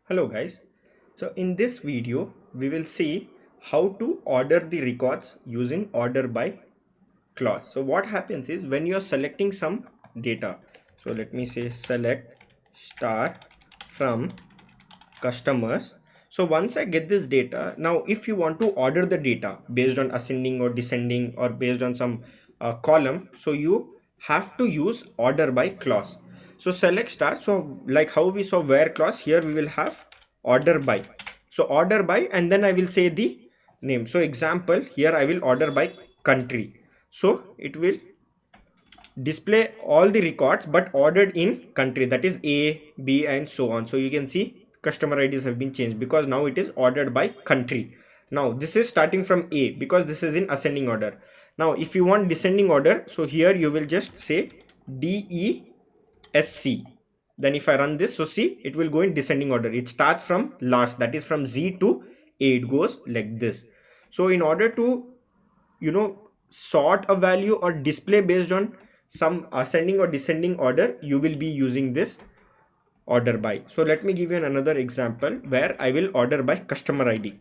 Hello guys. So in this video we will see how to order the records using order by clause. So what happens is when you are selecting some data. So let me say select star from customers. So once I get this data, now if you want to order the data based on ascending or descending or based on some column, so you have to use order by clause. So select star. So like how we saw where clause, here we will have order by. So order by, and then I will say the name. So example, here I will order by country. So it will display all the records but ordered in country, that is A, B and so on. So you can see customer IDs have been changed because now it is ordered by country. Now this is starting from A because this is in ascending order. Now if you want descending order, so here you will just say DESC. Then if I run this, so see, it will go in descending order. It starts from last, that is from Z to A. It goes like this. So in order to sort a value or display based on some ascending or descending order, you will be using this order by. So let me give you another example where I will order by customer ID.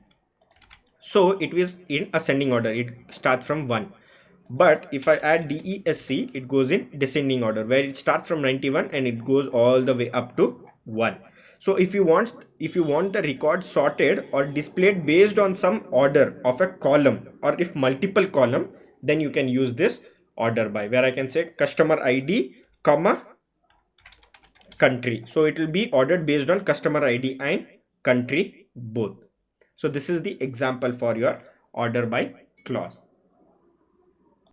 So it is in ascending order, it starts from 1. But if I add DESC, it goes in descending order where it starts from 91 and it goes all the way up to 1. So if you want the record sorted or displayed based on some order of a column, or if multiple column, then you can use this order by, where I can say customer ID comma country. So it will be ordered based on customer ID and country both. So this is the example for your order by clause.